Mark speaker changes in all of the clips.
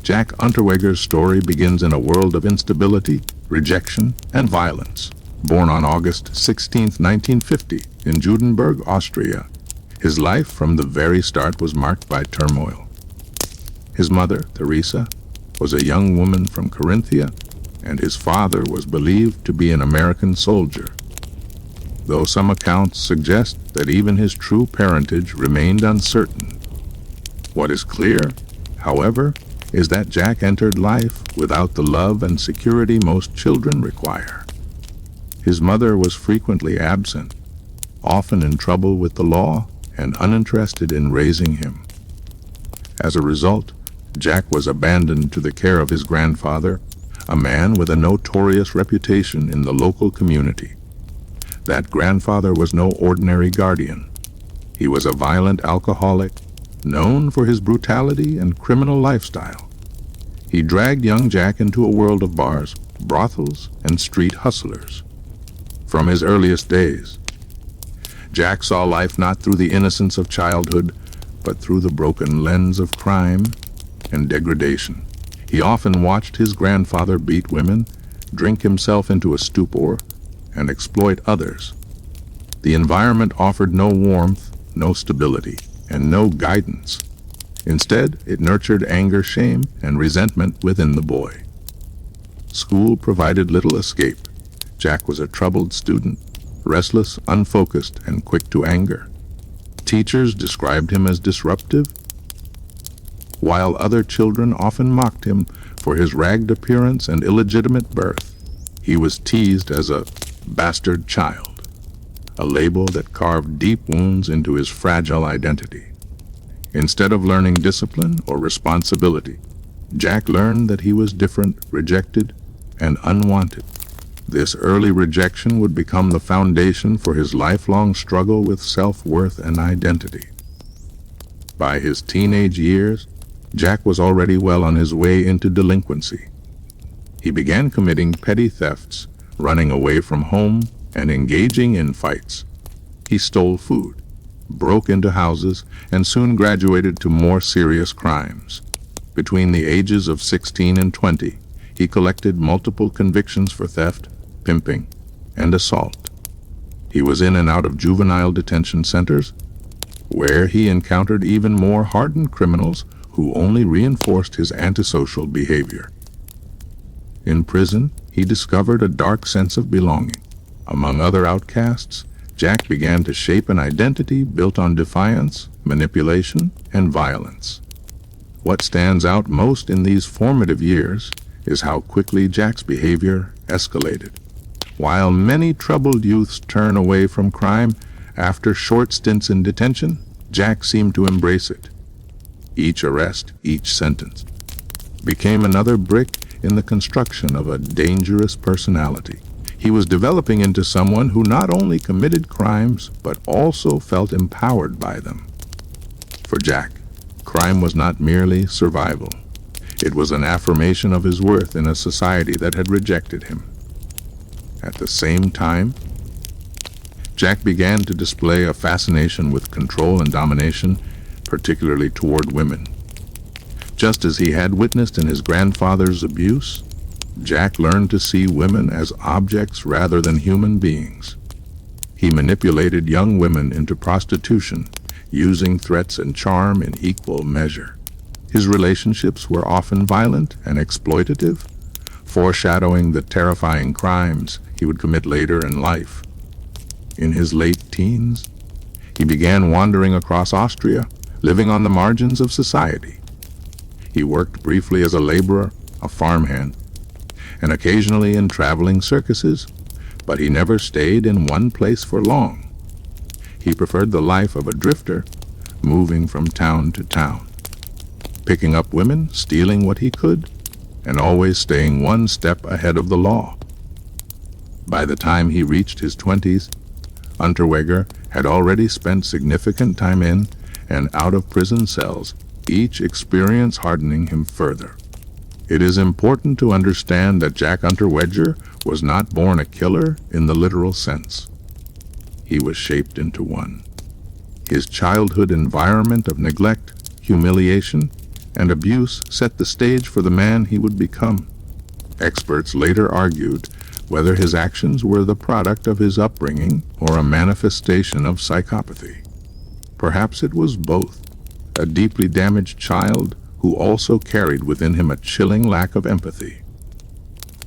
Speaker 1: Jack Unterweger's story begins in a world of instability, rejection, and violence. Born on August 16, 1950, in Judenberg, Austria, his life from the very start was marked by turmoil. His mother, Teresa, was a young woman from Carinthia, and his father was believed to be an American soldier, though some accounts suggest that even his true parentage remained uncertain. What is clear, however, is that Jack entered life without the love and security most children require. His mother was frequently absent, often in trouble with the law and uninterested in raising him. As a result, Jack was abandoned to the care of his grandfather, a man with a notorious reputation in the local community. That grandfather was no ordinary guardian. He was a violent alcoholic, known for his brutality and criminal lifestyle. He dragged young Jack into a world of bars, brothels, and street hustlers. From his earliest days, Jack saw life not through the innocence of childhood, but through the broken lens of crime and degradation. He often watched his grandfather beat women, drink himself into a stupor, and exploit others. The environment offered no warmth, no stability, and no guidance. Instead, it nurtured anger, shame, and resentment within the boy. School provided little escape. Jack was a troubled student, restless, unfocused, and quick to anger. Teachers described him as disruptive, while other children often mocked him for his ragged appearance and illegitimate birth. He was teased as a bastard child, a label that carved deep wounds into his fragile identity. Instead of learning discipline or responsibility, Jack learned that he was different, rejected, and unwanted. This early rejection would become the foundation for his lifelong struggle with self-worth and identity. By his teenage years, Jack was already well on his way into delinquency. He began committing petty thefts, running away from home, and engaging in fights. He stole food, broke into houses, and soon graduated to more serious crimes. Between the ages of 16 and 20, he collected multiple convictions for theft, pimping, and assault. He was in and out of juvenile detention centers, where he encountered even more hardened criminals who only reinforced his antisocial behavior. In prison, he discovered a dark sense of belonging. Among other outcasts, Jack began to shape an identity built on defiance, manipulation, and violence. What stands out most in these formative years is how quickly Jack's behavior escalated. While many troubled youths turn away from crime after short stints in detention, Jack seemed to embrace it. Each arrest, each sentence, became another brick in the construction of a dangerous personality. He was developing into someone who not only committed crimes, but also felt empowered by them. For Jack, crime was not merely survival. It was an affirmation of his worth in a society that had rejected him. At the same time, Jack began to display a fascination with control and domination, particularly toward women. Just as he had witnessed in his grandfather's abuse, Jack learned to see women as objects rather than human beings. He manipulated young women into prostitution, using threats and charm in equal measure. His relationships were often violent and exploitative, foreshadowing the terrifying crimes he would commit later in life. In his late teens, he began wandering across Austria, living on the margins of society. He worked briefly as a laborer, a farmhand, and occasionally in traveling circuses, but he never stayed in one place for long. He preferred the life of a drifter, moving from town to town, picking up women, stealing what he could, and always staying one step ahead of the law. By the time he reached his 20s, Unterweger had already spent significant time in and out of prison cells, each experience hardening him further. It is important to understand that Jack Unterweger was not born a killer in the literal sense. He was shaped into one. His childhood environment of neglect, humiliation, and abuse set the stage for the man he would become. Experts later argued whether his actions were the product of his upbringing or a manifestation of psychopathy. Perhaps it was both, a deeply damaged child who also carried within him a chilling lack of empathy.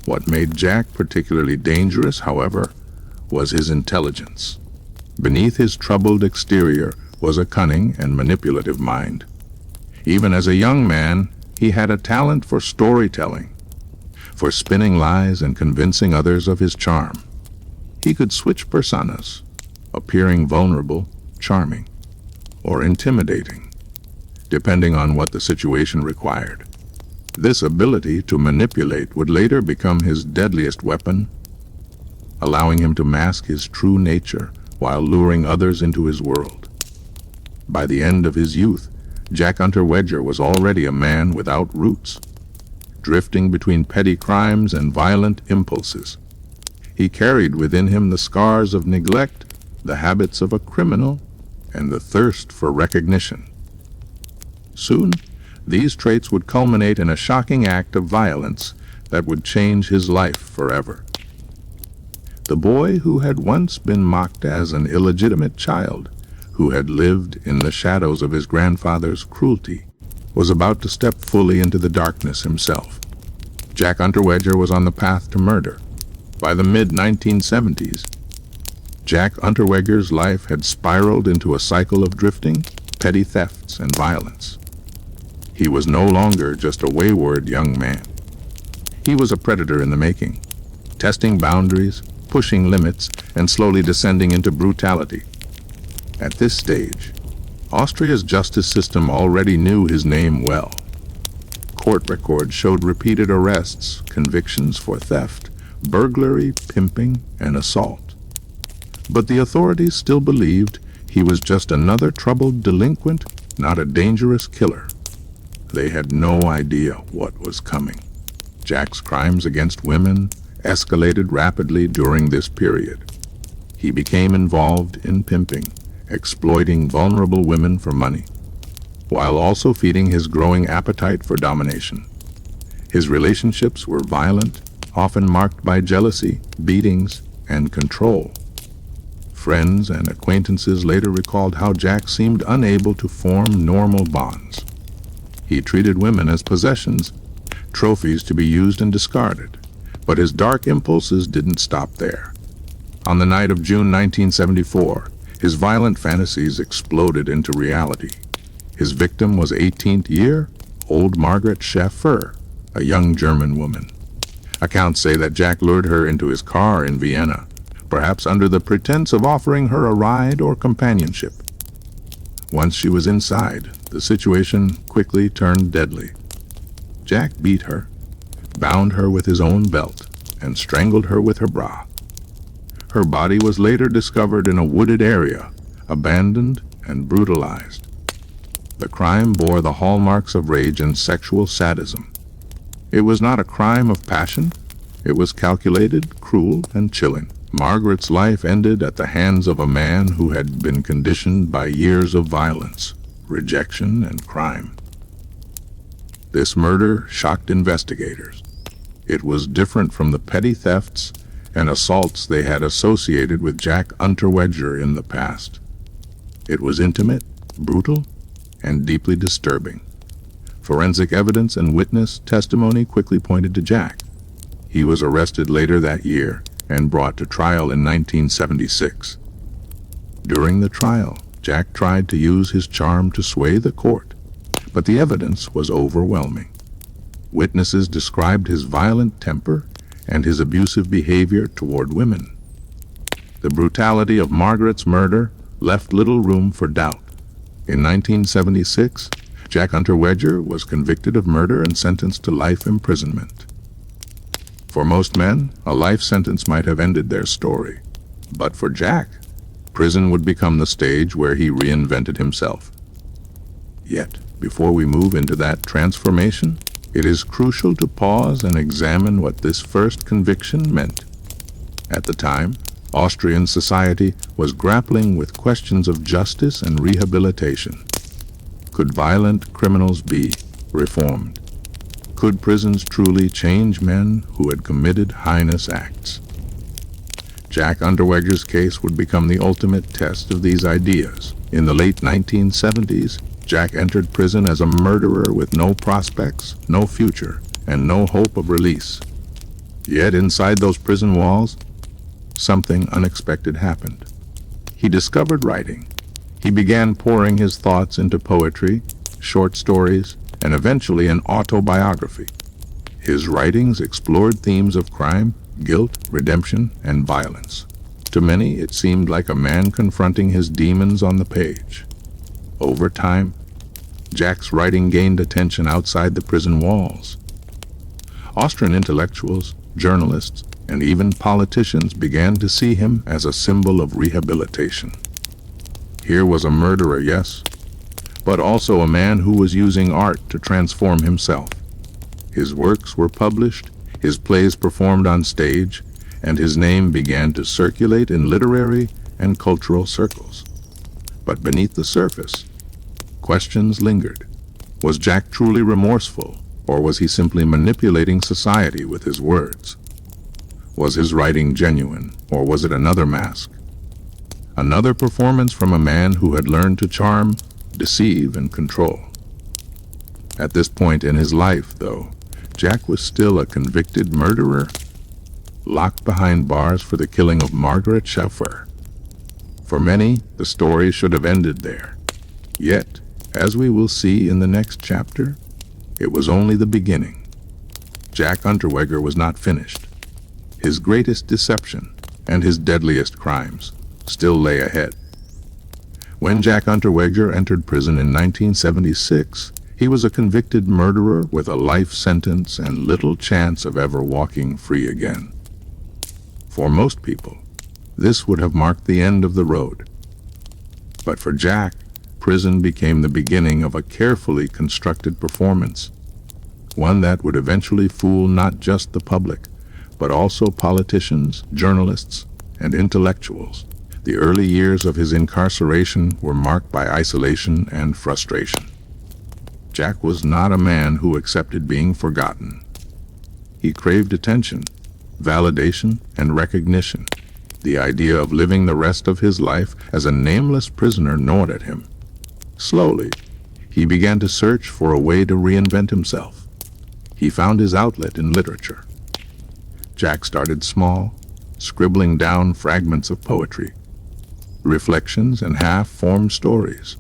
Speaker 1: What made Jack particularly dangerous, however, was his intelligence. Beneath his troubled exterior was a cunning and manipulative mind. Even as a young man, he had a talent for storytelling, for spinning lies and convincing others of his charm. He could switch personas, appearing vulnerable, charming, or intimidating, depending on what the situation required. This ability to manipulate would later become his deadliest weapon, allowing him to mask his true nature while luring others into his world. By the end of his youth, Jack Unterweger was already a man without roots, drifting between petty crimes and violent impulses. He carried within him the scars of neglect, the habits of a criminal, and the thirst for recognition. Soon, these traits would culminate in a shocking act of violence that would change his life forever. The boy who had once been mocked as an illegitimate child, who had lived in the shadows of his grandfather's cruelty, was about to step fully into the darkness himself. Jack Unterweger was on the path to murder. By the mid-1970s, Jack Unterweger's life had spiraled into a cycle of drifting, petty thefts, and violence. He was no longer just a wayward young man. He was a predator in the making, testing boundaries, pushing limits, and slowly descending into brutality. At this stage, Austria's justice system already knew his name well. Court records showed repeated arrests, convictions for theft, burglary, pimping, and assault. But the authorities still believed he was just another troubled delinquent, not a dangerous killer. They had no idea what was coming. Jack's crimes against women escalated rapidly during this period. He became involved in pimping, exploiting vulnerable women for money, while also feeding his growing appetite for domination. His relationships were violent, often marked by jealousy, beatings, and control. Friends and acquaintances later recalled how Jack seemed unable to form normal bonds. He treated women as possessions, trophies to be used and discarded. But his dark impulses didn't stop there. On the night of June 1974, his violent fantasies exploded into reality. His victim was 18th-year-old Margaret Schaffer, a young German woman. Accounts say that Jack lured her into his car in Vienna, perhaps under the pretense of offering her a ride or companionship. Once she was inside, the situation quickly turned deadly. Jack beat her, bound her with his own belt, and strangled her with her bra. Her body was later discovered in a wooded area, abandoned and brutalized. The crime bore the hallmarks of rage and sexual sadism. It was not a crime of passion. It was calculated, cruel, and chilling. Margaret's life ended at the hands of a man who had been conditioned by years of violence, rejection, and crime. This murder shocked investigators. It was different from the petty thefts and assaults they had associated with Jack Unterweger in the past. It was intimate, brutal, and deeply disturbing. Forensic evidence and witness testimony quickly pointed to Jack. He was arrested later that year and brought to trial in 1976. During the trial, Jack tried to use his charm to sway the court, but the evidence was overwhelming. Witnesses described his violent temper and his abusive behavior toward women. The brutality of Margaret's murder left little room for doubt. In 1976, Jack Unterweger was convicted of murder and sentenced to life imprisonment. For most men, a life sentence might have ended their story. But for Jack, prison would become the stage where he reinvented himself. Yet, before we move into that transformation, it is crucial to pause and examine what this first conviction meant. At the time, Austrian society was grappling with questions of justice and rehabilitation. Could violent criminals be reformed. Could prisons truly change men who had committed heinous acts? Jack Unterweger's case would become the ultimate test of these ideas. In the late 1970s, Jack entered prison as a murderer with no prospects, no future, and no hope of release. Yet inside those prison walls, something unexpected happened. He discovered writing. He began pouring his thoughts into poetry, short stories, and eventually an autobiography. His writings explored themes of crime, guilt, redemption, and violence. To many, it seemed like a man confronting his demons on the page. Over time, Jack's writing gained attention outside the prison walls. Austrian intellectuals, journalists, and even politicians began to see him as a symbol of rehabilitation. Here was a murderer, yes, but also a man who was using art to transform himself. His works were published, his plays performed on stage, and his name began to circulate in literary and cultural circles. But beneath the surface, questions lingered. Was Jack truly remorseful, or was he simply manipulating society with his words? Was his writing genuine, or was it another mask? Another performance from a man who had learned to charm, deceive, and control. At this point in his life, though, Jack was still a convicted murderer, locked behind bars for the killing of Margaret Schaffer. For many, the story should have ended there. Yet, as we will see in the next chapter, it was only the beginning. Jack Unterweger was not finished. His greatest deception and his deadliest crimes still lay ahead. When Jack Unterweger entered prison in 1976, he was a convicted murderer with a life sentence and little chance of ever walking free again. For most people, this would have marked the end of the road. But for Jack, prison became the beginning of a carefully constructed performance, one that would eventually fool not just the public, but also politicians, journalists, and intellectuals. The early years of his incarceration were marked by isolation and frustration. Jack was not a man who accepted being forgotten. He craved attention, validation, and recognition. The idea of living the rest of his life as a nameless prisoner gnawed at him. Slowly, he began to search for a way to reinvent himself. He found his outlet in literature. Jack started small, scribbling down fragments of poetry, reflections, and half-formed stories.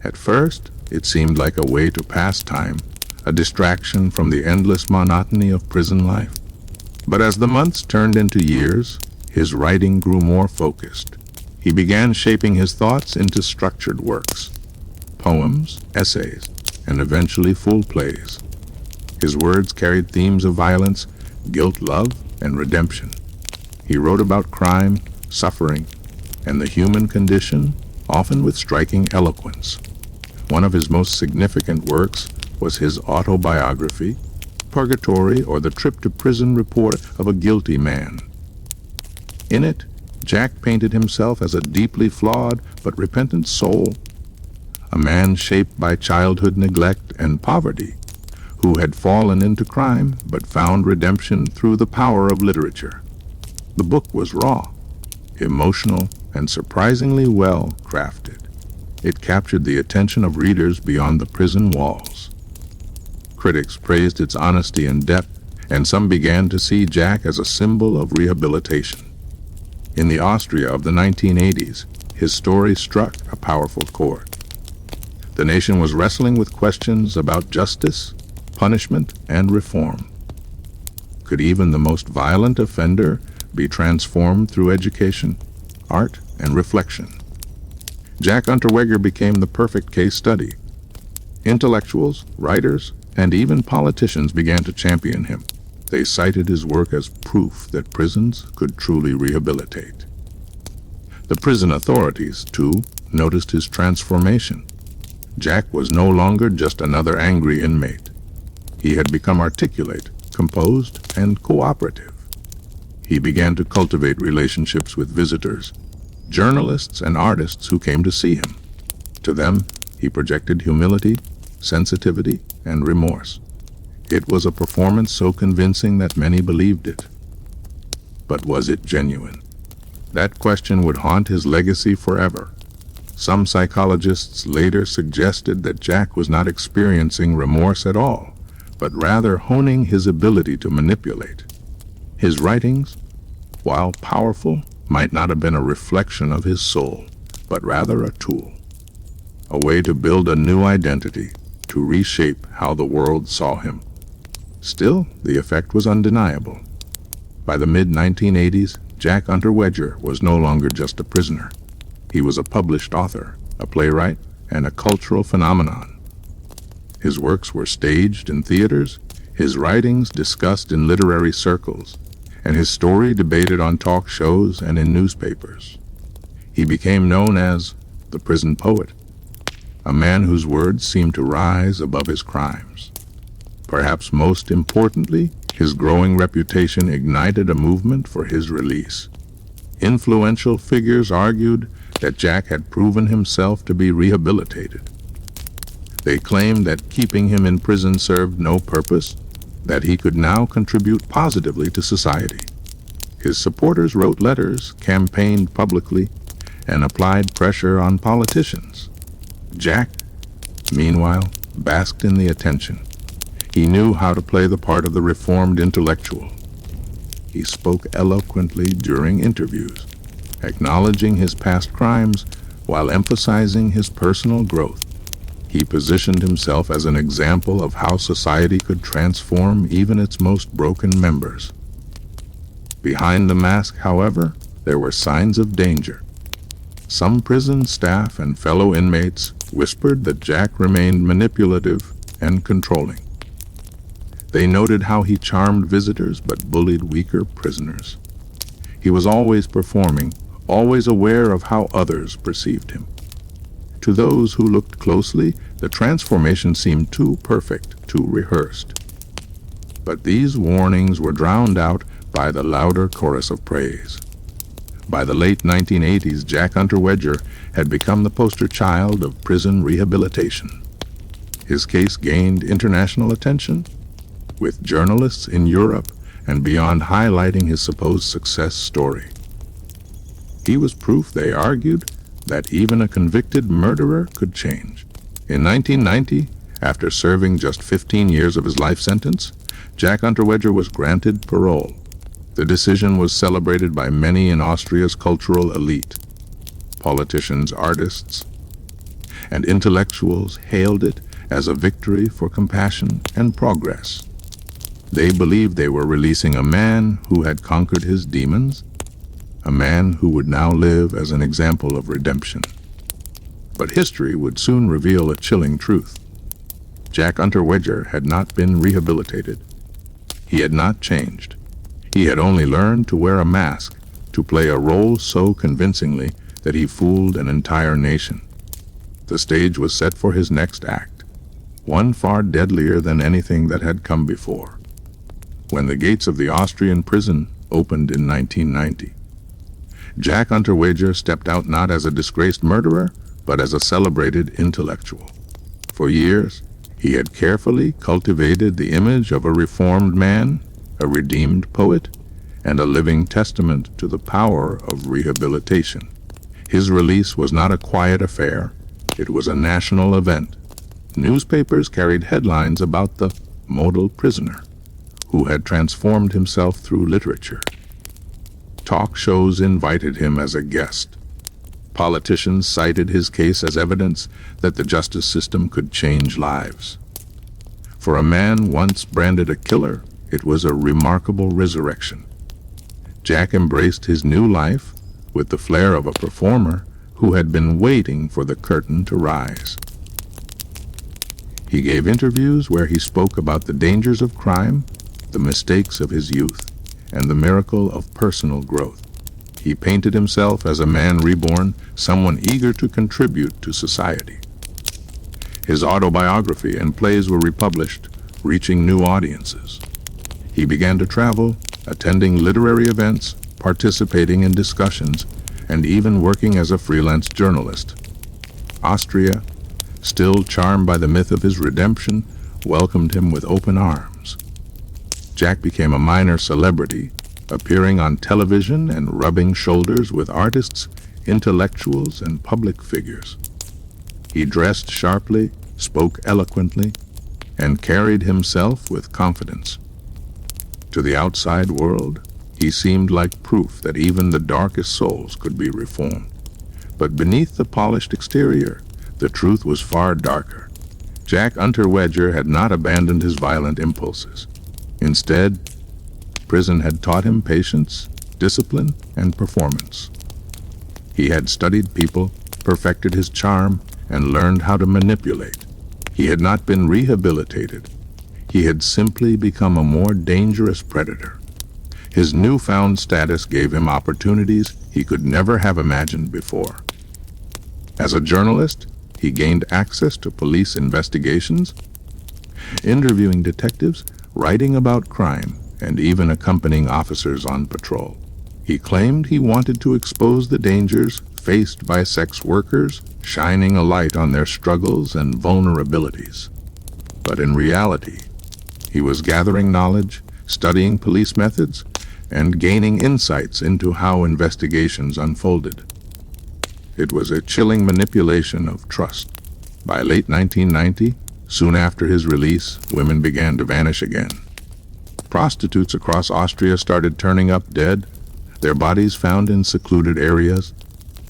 Speaker 1: At first, it seemed like a way to pass time, a distraction from the endless monotony of prison life. But as the months turned into years, his writing grew more focused. He began shaping his thoughts into structured works, poems, essays, and eventually full plays. His words carried themes of violence, guilt, love, and redemption. He wrote about crime, suffering, and the human condition, often with striking eloquence. One of his most significant works was his autobiography, Purgatory, or the Trip to Prison Report of a Guilty Man. In it, Jack painted himself as a deeply flawed but repentant soul, a man shaped by childhood neglect and poverty, who had fallen into crime but found redemption through the power of literature. The book was raw, emotional, and surprisingly well crafted. It captured the attention of readers beyond the prison walls. Critics praised its honesty and depth, and some began to see Jack as a symbol of rehabilitation. In the Austria of the 1980s, his story struck a powerful chord. The nation was wrestling with questions about justice, punishment, and reform. Could even the most violent offender be transformed through education, art, and reflection? Jack Unterweger became the perfect case study. Intellectuals, writers, and even politicians began to champion him. They cited his work as proof that prisons could truly rehabilitate. The prison authorities, too, noticed his transformation. Jack was no longer just another angry inmate. He had become articulate, composed, and cooperative. He began to cultivate relationships with visitors, journalists, and artists who came to see him. To them, he projected humility, sensitivity, and remorse. It was a performance so convincing that many believed it. But was it genuine? That question would haunt his legacy forever. Some psychologists later suggested that Jack was not experiencing remorse at all, but rather honing his ability to manipulate. His writings, while powerful, might not have been a reflection of his soul, but rather a tool, a way to build a new identity, to reshape how the world saw him. Still, the effect was undeniable. By the mid-1980s, Jack Unterweger was no longer just a prisoner. He was a published author, a playwright, and a cultural phenomenon. His works were staged in theaters, his writings discussed in literary circles, and his story debated on talk shows and in newspapers. He became known as the prison poet, a man whose words seemed to rise above his crimes. Perhaps most importantly, his growing reputation ignited a movement for his release. Influential figures argued that Jack had proven himself to be rehabilitated. They claimed that keeping him in prison served no purpose, that he could now contribute positively to society. His supporters wrote letters, campaigned publicly, and applied pressure on politicians. Jack, meanwhile, basked in the attention. He knew how to play the part of the reformed intellectual. He spoke eloquently during interviews, acknowledging his past crimes while emphasizing his personal growth. He positioned himself as an example of how society could transform even its most broken members. Behind the mask, however, there were signs of danger. Some prison staff and fellow inmates whispered that Jack remained manipulative and controlling. They noted how he charmed visitors but bullied weaker prisoners. He was always performing, always aware of how others perceived him. To those who looked closely, the transformation seemed too perfect, too rehearsed. But these warnings were drowned out by the louder chorus of praise. By the late 1980s, Jack Unterweger had become the poster child of prison rehabilitation. His case gained international attention, with journalists in Europe and beyond highlighting his supposed success story. He was proof, they argued, that even a convicted murderer could change. In 1990, after serving just 15 years of his life sentence, Jack Unterweger was granted parole. The decision was celebrated by many in Austria's cultural elite. Politicians, artists, and intellectuals hailed it as a victory for compassion and progress. They believed they were releasing a man who had conquered his demons, a man who would now live as an example of redemption. But history would soon reveal a chilling truth. Jack Unterweger had not been rehabilitated. He had not changed. He had only learned to wear a mask, to play a role so convincingly that he fooled an entire nation. The stage was set for his next act, one far deadlier than anything that had come before. When the gates of the Austrian prison opened in 1990, Jack Unterweger stepped out not as a disgraced murderer, but as a celebrated intellectual. For years, he had carefully cultivated the image of a reformed man, a redeemed poet, and a living testament to the power of rehabilitation. His release was not a quiet affair. It was a national event. Newspapers carried headlines about the model prisoner, who had transformed himself through literature. Talk shows invited him as a guest. Politicians cited his case as evidence that the justice system could change lives. For a man once branded a killer, it was a remarkable resurrection. Jack embraced his new life with the flair of a performer who had been waiting for the curtain to rise. He gave interviews where he spoke about the dangers of crime, the mistakes of his youth, and the miracle of personal growth. He painted himself as a man reborn, someone eager to contribute to society. His autobiography and plays were republished, reaching new audiences. He began to travel, attending literary events, participating in discussions, and even working as a freelance journalist. Austria, still charmed by the myth of his redemption, welcomed him with open arms. Jack became a minor celebrity, appearing on television and rubbing shoulders with artists, intellectuals, and public figures. He dressed sharply, spoke eloquently, and carried himself with confidence. To the outside world, he seemed like proof that even the darkest souls could be reformed. But beneath the polished exterior, the truth was far darker. Jack Unterweger had not abandoned his violent impulses. Instead, prison had taught him patience, discipline, and performance. He had studied people, perfected his charm, and learned how to manipulate. He had not been rehabilitated. He had simply become a more dangerous predator. His newfound status gave him opportunities he could never have imagined before. As a journalist, he gained access to police investigations, interviewing detectives, writing about crime, and even accompanying officers on patrol. He claimed he wanted to expose the dangers faced by sex workers, shining a light on their struggles and vulnerabilities. But in reality, he was gathering knowledge, studying police methods, and gaining insights into how investigations unfolded. It was a chilling manipulation of trust. By late 1990, soon after his release, women began to vanish again. Prostitutes across Austria started turning up dead, their bodies found in secluded areas,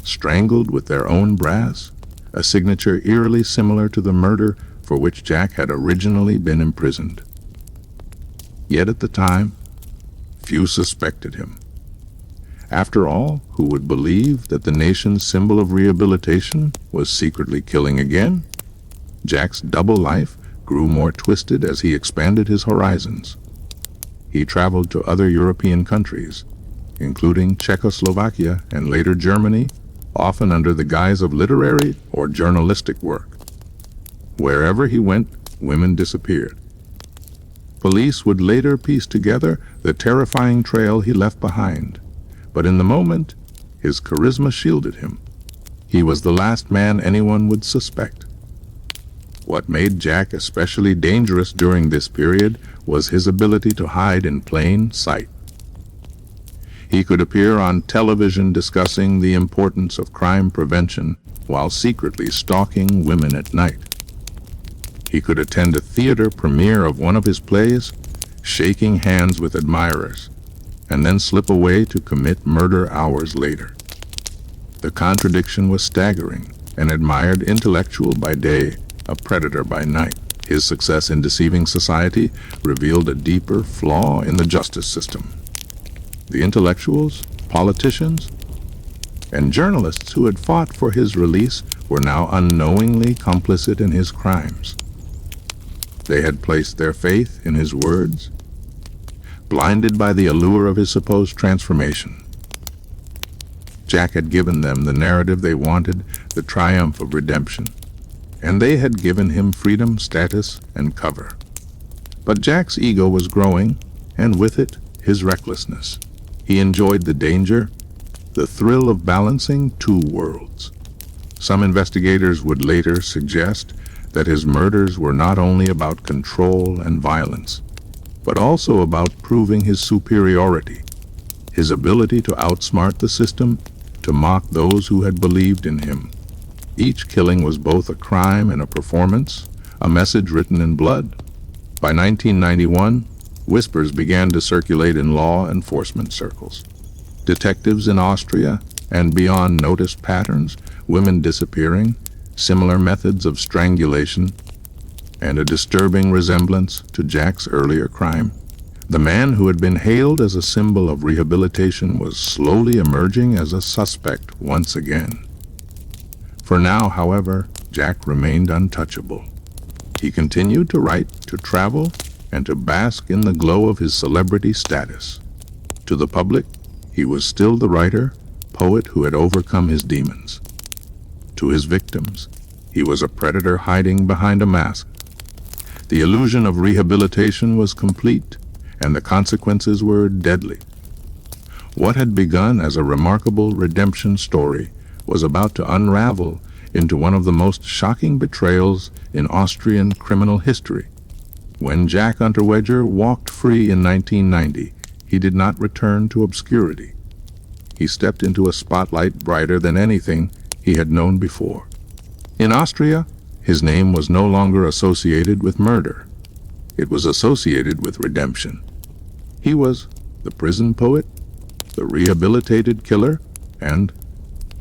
Speaker 1: strangled with their own brass, a signature eerily similar to the murder for which Jack had originally been imprisoned. Yet at the time, few suspected him. After all, who would believe that the nation's symbol of rehabilitation was secretly killing again? Jack's double life grew more twisted as he expanded his horizons. He traveled to other European countries, including Czechoslovakia and later Germany, often under the guise of literary or journalistic work. Wherever he went, women disappeared. Police would later piece together the terrifying trail he left behind, but in the moment, his charisma shielded him. He was the last man anyone would suspect. What made Jack especially dangerous during this period was his ability to hide in plain sight. He could appear on television discussing the importance of crime prevention while secretly stalking women at night. He could attend a theater premiere of one of his plays, shaking hands with admirers, and then slip away to commit murder hours later. The contradiction was staggering: an admired intellectual by day, a predator by night. His success in deceiving society revealed a deeper flaw in the justice system. The intellectuals, politicians, and journalists who had fought for his release were now unknowingly complicit in his crimes. They had placed their faith in his words, blinded by the allure of his supposed transformation. Jack had given them the narrative they wanted, the triumph of redemption, and they had given him freedom, status, and cover. But Jack's ego was growing, and with it, his recklessness. He enjoyed the danger, the thrill of balancing two worlds. Some investigators would later suggest that his murders were not only about control and violence, but also about proving his superiority, his ability to outsmart the system, to mock those who had believed in him. Each killing was both a crime and a performance, a message written in blood. By 1991, whispers began to circulate in law enforcement circles. Detectives in Austria and beyond noticed patterns, women disappearing, similar methods of strangulation, and a disturbing resemblance to Jack's earlier crime. The man who had been hailed as a symbol of rehabilitation was slowly emerging as a suspect once again. For now, however, Jack remained untouchable. He continued to write, to travel, and to bask in the glow of his celebrity status. To the public, he was still the writer, poet who had overcome his demons. To his victims, he was a predator hiding behind a mask. The illusion of rehabilitation was complete, and the consequences were deadly. What had begun as a remarkable redemption story was about to unravel into one of the most shocking betrayals in Austrian criminal history. When Jack Unterweger walked free in 1990, he did not return to obscurity. He stepped into a spotlight brighter than anything he had known before. In Austria, his name was no longer associated with murder. It was associated with redemption. He was the prison poet, the rehabilitated killer, and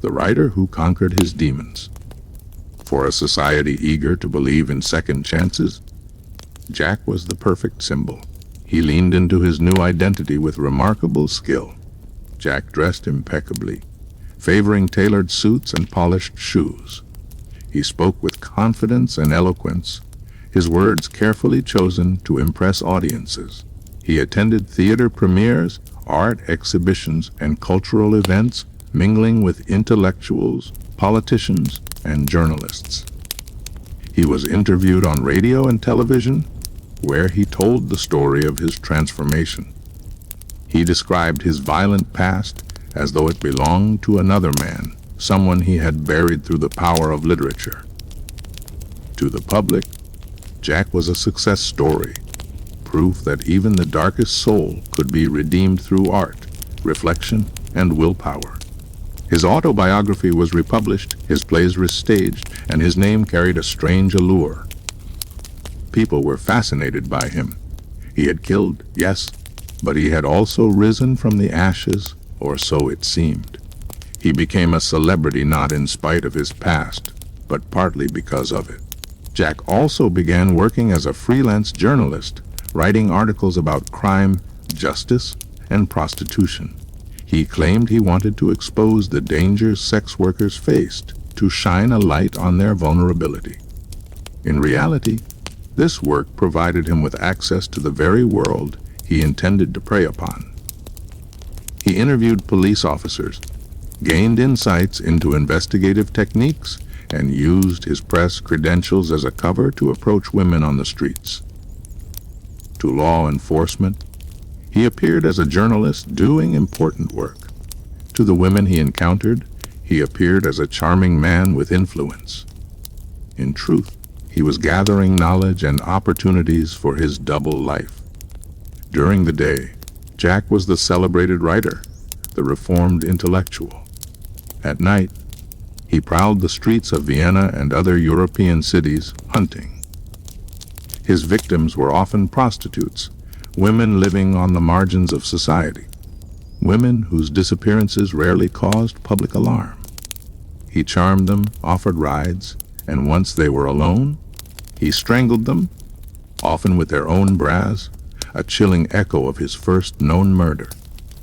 Speaker 1: the writer who conquered his demons. For a society eager to believe in second chances, Jack was the perfect symbol. He leaned into his new identity with remarkable skill. Jack dressed impeccably, favoring tailored suits and polished shoes. He spoke with confidence and eloquence, his words carefully chosen to impress audiences. He attended theater premieres, art exhibitions, and cultural events, mingling with intellectuals, politicians, and journalists. He was interviewed on radio and television, where he told the story of his transformation. He described his violent past as though it belonged to another man, someone he had buried through the power of literature. To the public, Jack was a success story, proof that even the darkest soul could be redeemed through art, reflection, and willpower. His autobiography was republished, his plays restaged, and his name carried a strange allure. People were fascinated by him. He had killed, yes, but he had also risen from the ashes, or so it seemed. He became a celebrity not in spite of his past, but partly because of it. Jack also began working as a freelance journalist, writing articles about crime, justice, and prostitution. He claimed he wanted to expose the dangers sex workers faced, to shine a light on their vulnerability. In reality, this work provided him with access to the very world he intended to prey upon. He interviewed police officers, gained insights into investigative techniques, and used his press credentials as a cover to approach women on the streets. To law enforcement, he appeared as a journalist doing important work. To the women he encountered, he appeared as a charming man with influence. In truth, he was gathering knowledge and opportunities for his double life. During the day, Jack was the celebrated writer, the reformed intellectual. At night, he prowled the streets of Vienna and other European cities, hunting. His victims were often prostitutes, women living on the margins of society, women whose disappearances rarely caused public alarm. He charmed them, offered rides, and once they were alone, he strangled them, often with their own bras, a chilling echo of his first known murder.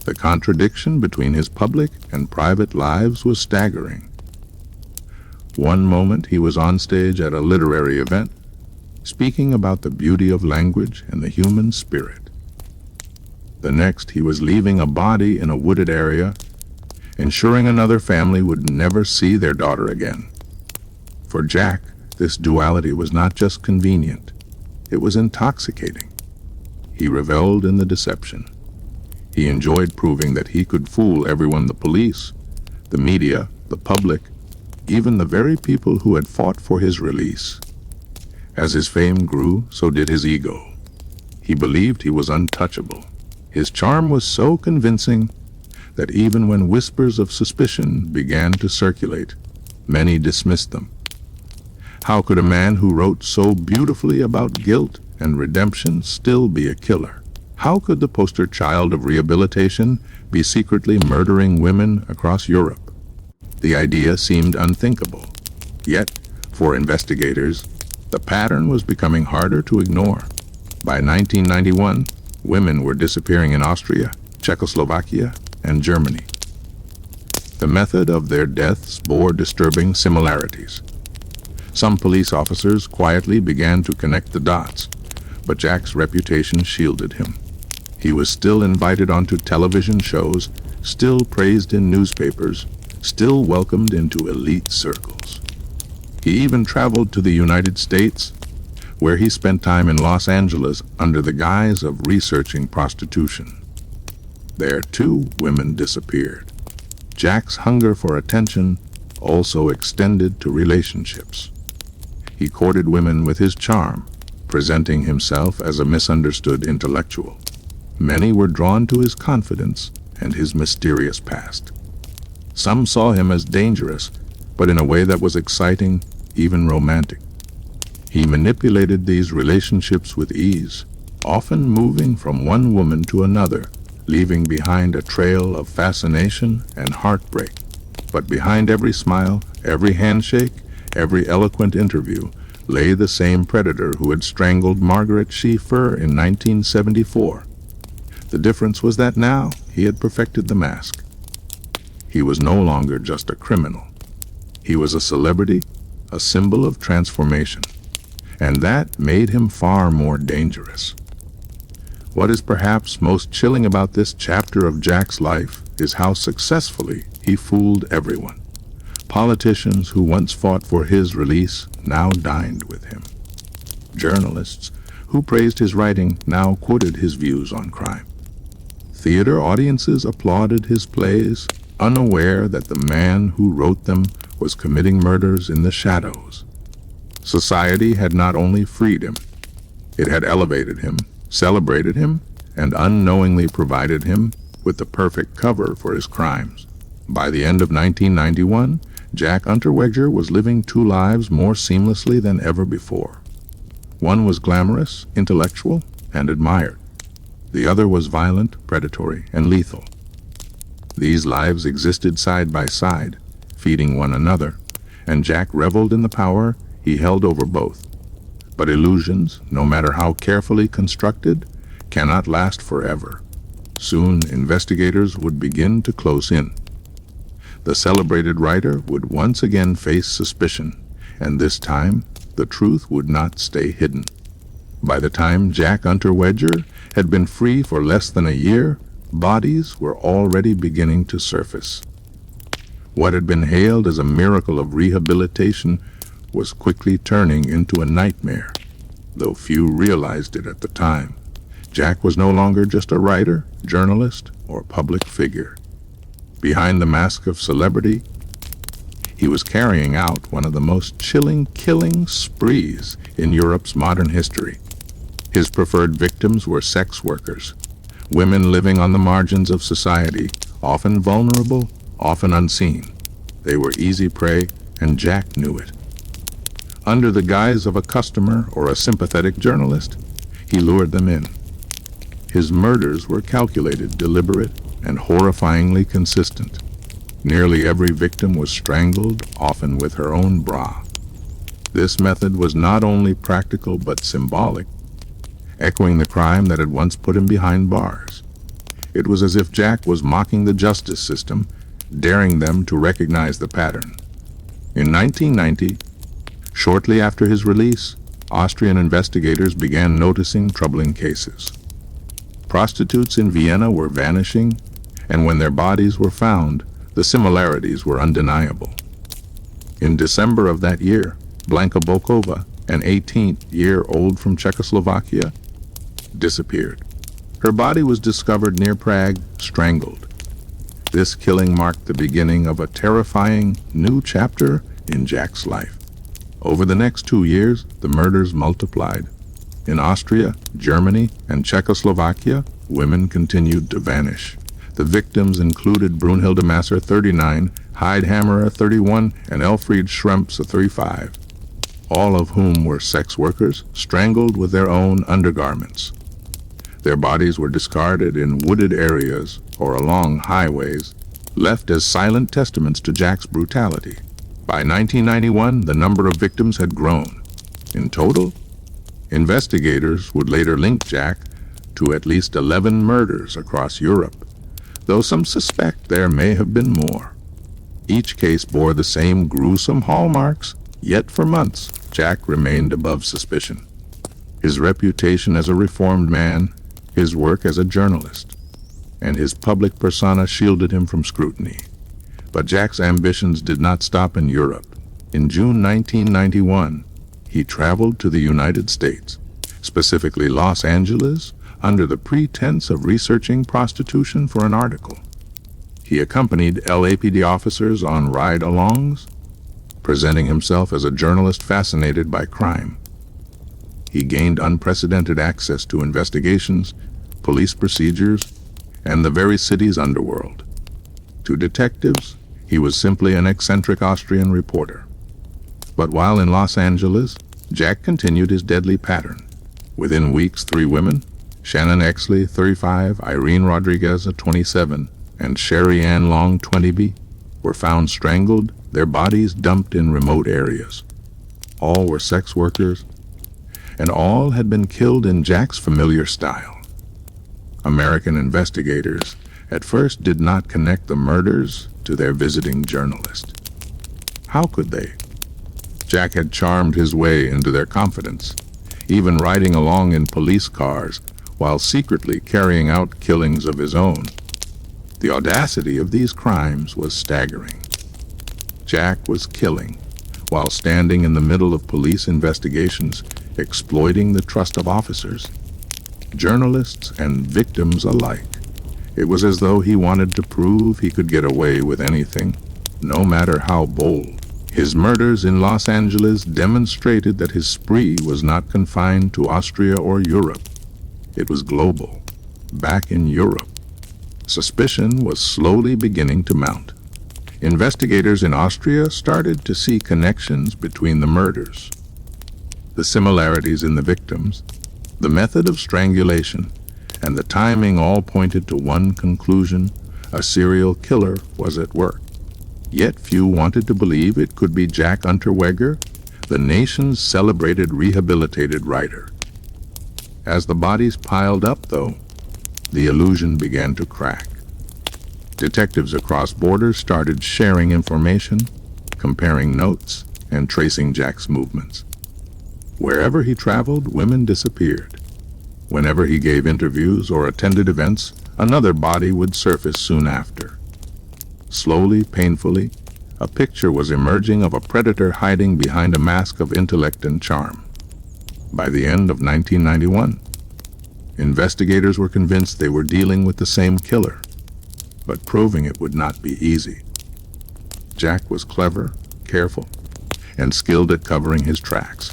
Speaker 1: The contradiction between his public and private lives was staggering. One moment he was on stage at a literary event, speaking about the beauty of language and the human spirit. The next he was leaving a body in a wooded area, ensuring another family would never see their daughter again. For Jack, this duality was not just convenient, it was intoxicating. He reveled in the deception. He enjoyed proving that he could fool everyone: the police, the media, the public, even the very people who had fought for his release. As his fame grew, so did his ego. He believed he was untouchable. His charm was so convincing that even when whispers of suspicion began to circulate, many dismissed them. How could a man who wrote so beautifully about guilt and redemption still be a killer? How could the poster child of rehabilitation be secretly murdering women across Europe? The idea seemed unthinkable. Yet, for investigators, the pattern was becoming harder to ignore. By 1991, women were disappearing in Austria, Czechoslovakia, and Germany. The method of their deaths bore disturbing similarities. Some police officers quietly began to connect the dots, but Jack's reputation shielded him. He was still invited onto television shows, still praised in newspapers, still welcomed into elite circles. He even traveled to the United States, where he spent time in Los Angeles under the guise of researching prostitution. There, too, women disappeared. Jack's hunger for attention also extended to relationships. He courted women with his charm, presenting himself as a misunderstood intellectual. Many were drawn to his confidence and his mysterious past. Some saw him as dangerous, but in a way that was exciting, even romantic. He manipulated these relationships with ease, often moving from one woman to another, leaving behind a trail of fascination and heartbreak. But behind every smile, every handshake, every eloquent interview, lay the same predator who had strangled Margaret Schieffer in 1974. The difference was that now he had perfected the mask. He was no longer just a criminal. He was a celebrity, a symbol of transformation, and that made him far more dangerous. What is perhaps most chilling about this chapter of Jack's life is how successfully he fooled everyone. Politicians who once fought for his release now dined with him. Journalists who praised his writing now quoted his views on crime. Theater audiences applauded his plays, unaware that the man who wrote them was committing murders in the shadows. Society had not only freed him, it had elevated him, celebrated him, and unknowingly provided him with the perfect cover for his crimes. By the end of 1991, Jack Unterweger was living two lives more seamlessly than ever before. One was glamorous, intellectual, and admired. The other was violent, predatory, and lethal. These lives existed side by side, feeding one another, and Jack reveled in the power he held over both. But illusions, no matter how carefully constructed, cannot last forever. Soon, investigators would begin to close in. The celebrated writer would once again face suspicion, and this time, the truth would not stay hidden. By the time Jack Unterweger had been free for less than a year, bodies were already beginning to surface. What had been hailed as a miracle of rehabilitation was quickly turning into a nightmare, though few realized it at the time. Jack was no longer just a writer, journalist, or public figure. Behind the mask of celebrity, he was carrying out one of the most chilling killing sprees in Europe's modern history. His preferred victims were sex workers, women living on the margins of society, often vulnerable, often unseen. They were easy prey, and Jack knew it. Under the guise of a customer or a sympathetic journalist, he lured them in. His murders were calculated, deliberate, and horrifyingly consistent. Nearly every victim was strangled, often with her own bra. This method was not only practical but symbolic, echoing the crime that had once put him behind bars. It was as if Jack was mocking the justice system, daring them to recognize the pattern. In 1990, shortly after his release, Austrian investigators began noticing troubling cases. Prostitutes in Vienna were vanishing, and when their bodies were found, the similarities were undeniable. In December of that year, Blanka Bokova, an 18-year-old from Czechoslovakia, disappeared. Her body was discovered near Prague, strangled. This killing marked the beginning of a terrifying new chapter in Jack's life. Over the next 2 years, the murders multiplied. In Austria, Germany, and Czechoslovakia, women continued to vanish. The victims included Brunhilde Masser, 39, Heidhammer, 31, and Elfried Schrempf, 35, all of whom were sex workers, strangled with their own undergarments. Their bodies were discarded in wooded areas or along highways, left as silent testaments to Jack's brutality. By 1991, the number of victims had grown. In total, investigators would later link Jack to at least 11 murders across Europe, though some suspect there may have been more. Each case bore the same gruesome hallmarks, yet for months, Jack remained above suspicion. His reputation as a reformed man, his work as a journalist, and his public persona shielded him from scrutiny. But Jack's ambitions did not stop in Europe. In June 1991, he traveled to the United States, specifically Los Angeles, under the pretense of researching prostitution for an article. He accompanied LAPD officers on ride-alongs, presenting himself as a journalist fascinated by crime. He gained unprecedented access to investigations, police procedures, and the very city's underworld. To detectives, he was simply an eccentric Austrian reporter. But while in Los Angeles, Jack continued his deadly pattern. Within weeks, 3 women, Shannon Exley, 35, Irene Rodriguez, 27, and Sherry Ann Long, 20B, were found strangled, their bodies dumped in remote areas. All were sex workers, and all had been killed in Jack's familiar style. American investigators at first did not connect the murders to their visiting journalist. How could they? Jack had charmed his way into their confidence, even riding along in police cars while secretly carrying out killings of his own. The audacity of these crimes was staggering. Jack was killing while standing in the middle of police investigations, exploiting the trust of officers, journalists, and victims alike. It was as though he wanted to prove he could get away with anything, no matter how bold. His murders in Los Angeles demonstrated that his spree was not confined to Austria or Europe. It was global. Back in Europe, suspicion was slowly beginning to mount. Investigators in Austria started to see connections between the murders. The similarities in the victims, the method of strangulation, and the timing all pointed to one conclusion: a serial killer was at work. Yet few wanted to believe it could be Jack Unterweger, the nation's celebrated rehabilitated writer. As the bodies piled up, though, the illusion began to crack. Detectives across borders started sharing information, comparing notes, and tracing Jack's movements. Wherever he traveled, women disappeared. Whenever he gave interviews or attended events, another body would surface soon after. Slowly, painfully, a picture was emerging of a predator hiding behind a mask of intellect and charm. By the end of 1991, investigators were convinced they were dealing with the same killer, but proving it would not be easy. Jack was clever, careful, and skilled at covering his tracks.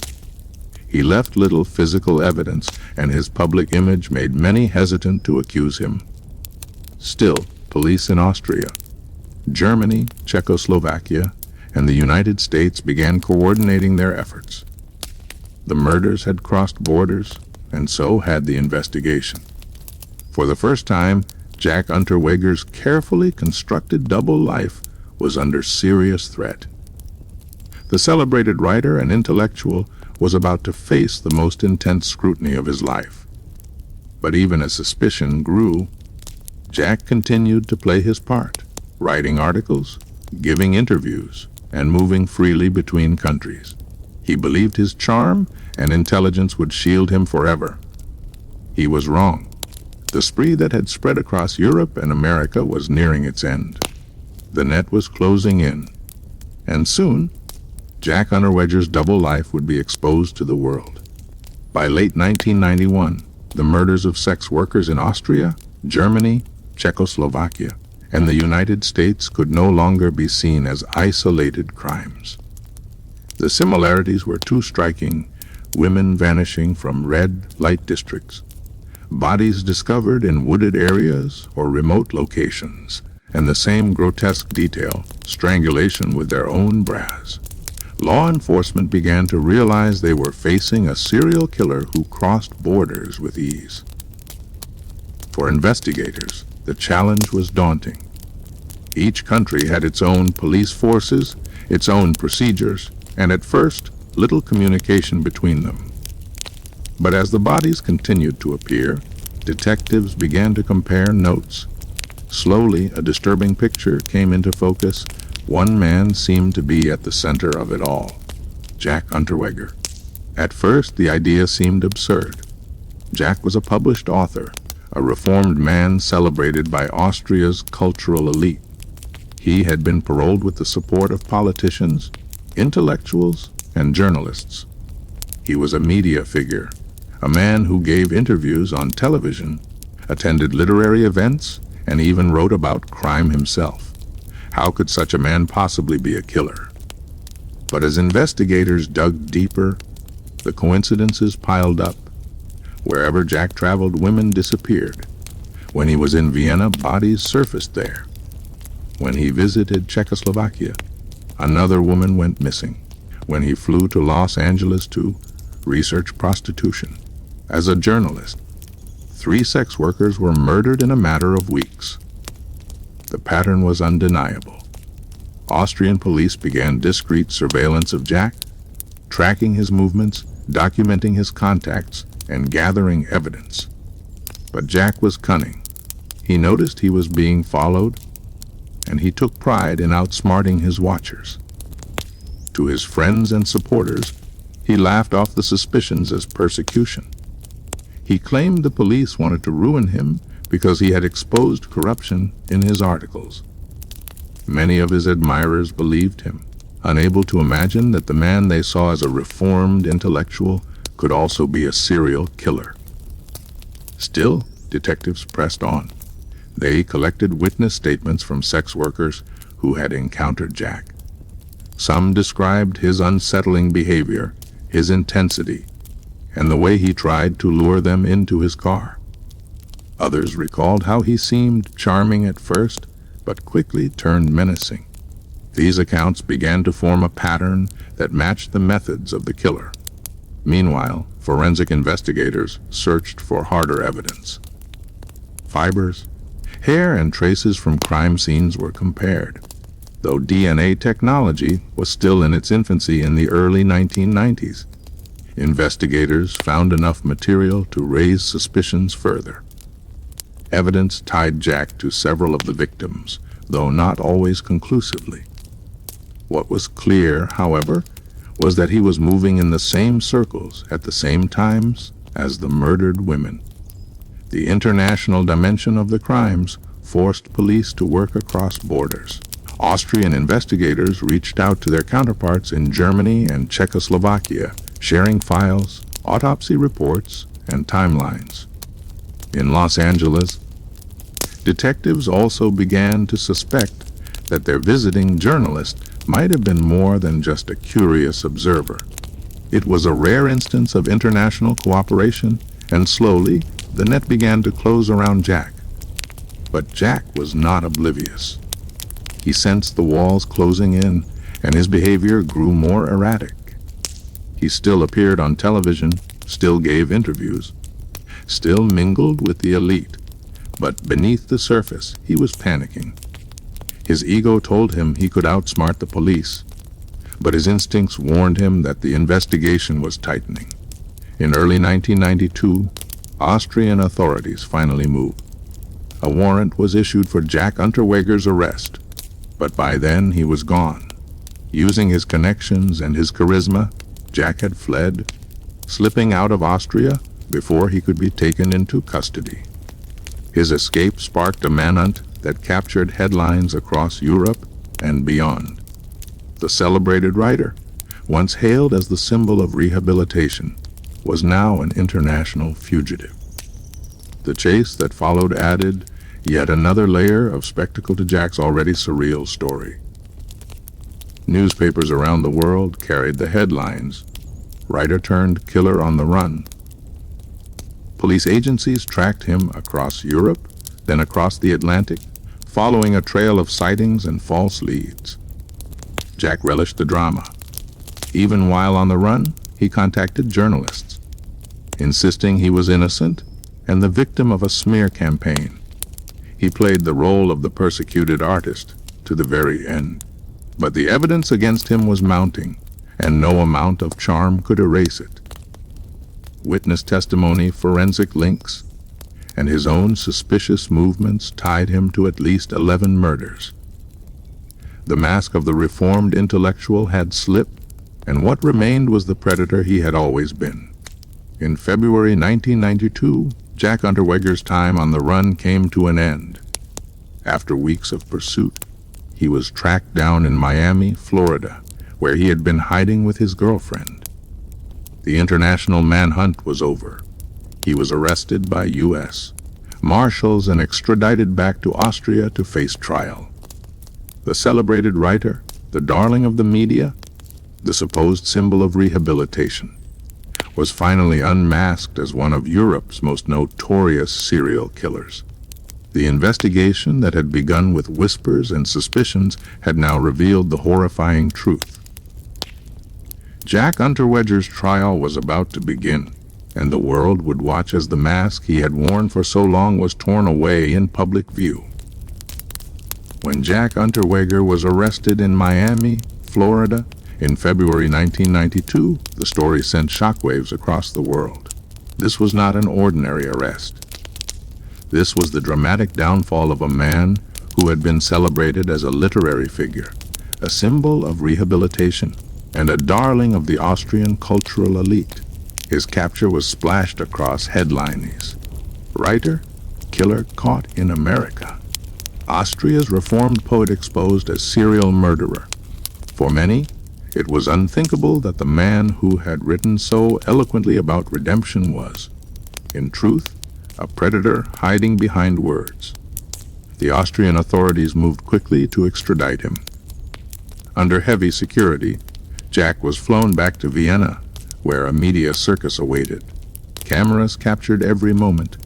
Speaker 1: He left little physical evidence, and his public image made many hesitant to accuse him. Still, police in Austria, Germany, Czechoslovakia, and the United States began coordinating their efforts. The murders had crossed borders, and so had the investigation. For the first time, Jack Unterweger's carefully constructed double life was under serious threat. The celebrated writer and intellectual was about to face the most intense scrutiny of his life. But even as suspicion grew, Jack continued to play his part, writing articles, giving interviews, and moving freely between countries. He believed his charm and intelligence would shield him forever. He was wrong. The spree that had spread across Europe and America was nearing its end. The net was closing in, and soon, Jack Unterweger's double life would be exposed to the world. By late 1991, the murders of sex workers in Austria, Germany, Czechoslovakia, and the United States could no longer be seen as isolated crimes. The similarities were too striking: women vanishing from red light districts, bodies discovered in wooded areas or remote locations, and the same grotesque detail: strangulation with their own bras. Law enforcement began to realize they were facing a serial killer who crossed borders with ease. For investigators, the challenge was daunting. Each country had its own police forces, its own procedures, and at first, little communication between them. But as the bodies continued to appear, detectives began to compare notes. Slowly, a disturbing picture came into focus. One man seemed to be at the center of it all: Jack Unterweger. At first, the idea seemed absurd. Jack was a published author, a reformed man celebrated by Austria's cultural elite. He had been paroled with the support of politicians, intellectuals, and journalists. He was a media figure, a man who gave interviews on television, attended literary events, and even wrote about crime himself. How could such a man possibly be a killer? But as investigators dug deeper, the coincidences piled up. Wherever Jack traveled, women disappeared. When he was in Vienna, bodies surfaced there. When he visited Czechoslovakia, another woman went missing. When he flew to Los Angeles to research prostitution. As a journalist, 3 sex workers were murdered in a matter of weeks. The pattern was undeniable. Austrian police began discreet surveillance of Jack, tracking his movements, documenting his contacts, and gathering evidence. But Jack was cunning. He noticed he was being followed, and he took pride in outsmarting his watchers. To his friends and supporters, he laughed off the suspicions as persecution. He claimed the police wanted to ruin him because he had exposed corruption in his articles. Many of his admirers believed him, unable to imagine that the man they saw as a reformed intellectual could also be a serial killer. Still, detectives pressed on. They collected witness statements from sex workers who had encountered Jack. Some described his unsettling behavior, his intensity, and the way he tried to lure them into his car. Others recalled how he seemed charming at first, but quickly turned menacing. These accounts began to form a pattern that matched the methods of the killer. Meanwhile, forensic investigators searched for harder evidence. Fibers, hair, and traces from crime scenes were compared, though DNA technology was still in its infancy in the early 1990s. Investigators found enough material to raise suspicions further. Evidence tied Jack to several of the victims, though not always conclusively. What was clear, however, was that he was moving in the same circles at the same times as the murdered women. The international dimension of the crimes forced police to work across borders. Austrian investigators reached out to their counterparts in Germany and Czechoslovakia, sharing files, autopsy reports, and timelines. In Los Angeles, detectives also began to suspect that their visiting journalist might have been more than just a curious observer. It was a rare instance of international cooperation, and slowly the net began to close around Jack. But Jack was not oblivious. He sensed the walls closing in, and his behavior grew more erratic. He still appeared on television, still gave interviews, still mingled with the elite, but beneath the surface, he was panicking. His ego told him he could outsmart the police, but his instincts warned him that the investigation was tightening. In early 1992, Austrian authorities finally moved. A warrant was issued for Jack Unterweger's arrest, but by then he was gone. Using his connections and his charisma, Jack had fled, slipping out of Austria before he could be taken into custody. His escape sparked a manhunt that captured headlines across Europe and beyond. The celebrated writer, once hailed as the symbol of rehabilitation, was now an international fugitive. The chase that followed added yet another layer of spectacle to Jack's already surreal story. Newspapers around the world carried the headlines, "Writer turned killer on the run." Police agencies tracked him across Europe, then across the Atlantic, following a trail of sightings and false leads. Jack relished the drama. Even while on the run, he contacted journalists, insisting he was innocent and the victim of a smear campaign. He played the role of the persecuted artist to the very end. But the evidence against him was mounting, and no amount of charm could erase it. Witness testimony, forensic links, and his own suspicious movements tied him to at least 11 murders. The mask of the reformed intellectual had slipped, and what remained was the predator he had always been. In February 1992, Jack Unterweger's time on the run came to an end. After weeks of pursuit, he was tracked down in Miami, Florida, where he had been hiding with his girlfriend. The international manhunt was over. He was arrested by U.S., marshals and extradited back to Austria to face trial. The celebrated writer, the darling of the media, the supposed symbol of rehabilitation, was finally unmasked as one of Europe's most notorious serial killers. The investigation that had begun with whispers and suspicions had now revealed the horrifying truth. Jack Unterweger's trial was about to begin, and the world would watch as the mask he had worn for so long was torn away in public view. When Jack Unterweger was arrested in Miami, Florida, in February 1992, the story sent shockwaves across the world. This was not an ordinary arrest. This was the dramatic downfall of a man who had been celebrated as a literary figure, a symbol of rehabilitation, and a darling of the Austrian cultural elite. His capture was splashed across headlines. Writer, killer caught in America. Austria's reformed poet exposed as serial murderer. For many, it was unthinkable that the man who had written so eloquently about redemption was, in truth, a predator hiding behind words. The Austrian authorities moved quickly to extradite him. Under heavy security, Jack was flown back to Vienna, where a media circus awaited. Cameras captured every moment.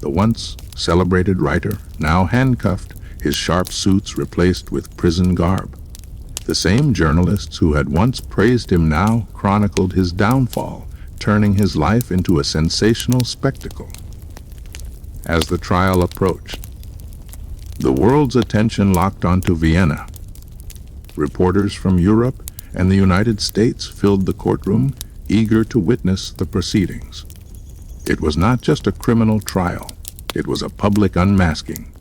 Speaker 1: The once celebrated writer, now handcuffed, his sharp suits replaced with prison garb. The same journalists who had once praised him now chronicled his downfall, turning his life into a sensational spectacle. As the trial approached, the world's attention locked onto Vienna. Reporters from Europe and the United States filled the courtroom, eager to witness the proceedings. It was not just a criminal trial, it was a public unmasking.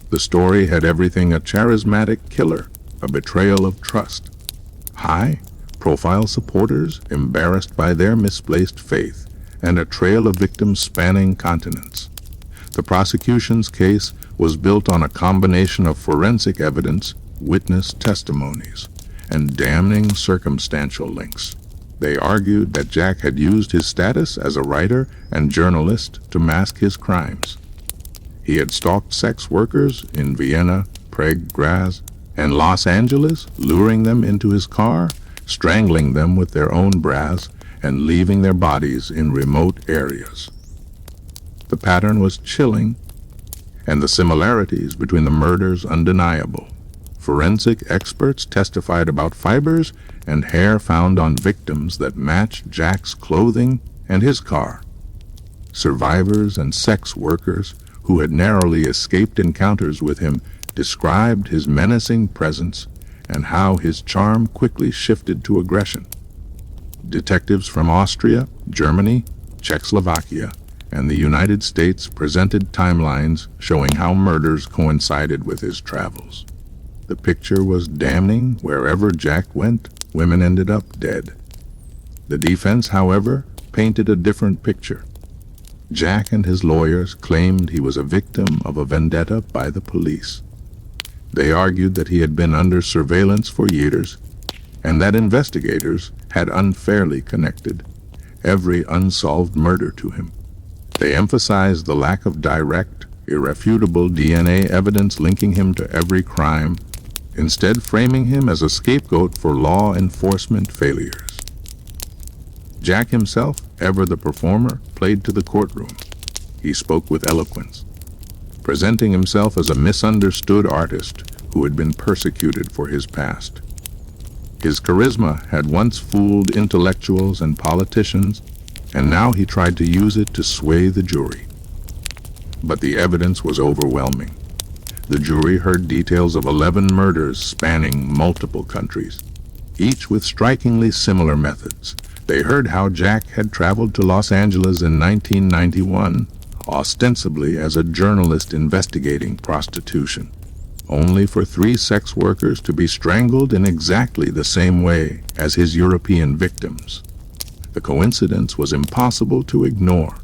Speaker 1: The story had everything a charismatic killer, a betrayal of trust. High-profile supporters embarrassed by their misplaced faith, and a trail of victims spanning continents. The prosecution's case was built on a combination of forensic evidence, witness testimonies, and damning circumstantial links. They argued that Jack had used his status as a writer and journalist to mask his crimes. He had stalked sex workers in Vienna, Prague, Graz, and Los Angeles, luring them into his car, strangling them with their own bras, and leaving their bodies in remote areas. The pattern was chilling, and the similarities between the murders undeniable. Forensic experts testified about fibers and hair found on victims that matched Jack's clothing and his car. Survivors and sex workers who had narrowly escaped encounters with him described his menacing presence and how his charm quickly shifted to aggression. Detectives from Austria, Germany, Czechoslovakia, and the United States presented timelines showing how murders coincided with his travels. The picture was damning. Wherever Jack went, women ended up dead. The defense, however, painted a different picture. Jack and his lawyers claimed he was a victim of a vendetta by the police. They argued that he had been under surveillance for years, and that investigators had unfairly connected every unsolved murder to him. They emphasized the lack of direct, irrefutable DNA evidence linking him to every crime, instead framing him as a scapegoat for law enforcement failures. Jack himself, ever the performer, played to the courtroom. He spoke with eloquence, presenting himself as a misunderstood artist who had been persecuted for his past. His charisma had once fooled intellectuals and politicians, and now he tried to use it to sway the jury. But the evidence was overwhelming. The jury heard details of 11 murders spanning multiple countries, each with strikingly similar methods. They heard how Jack had traveled to Los Angeles in 1991, ostensibly as a journalist investigating prostitution, only for 3 sex workers to be strangled in exactly the same way as his European victims. The coincidence was impossible to ignore.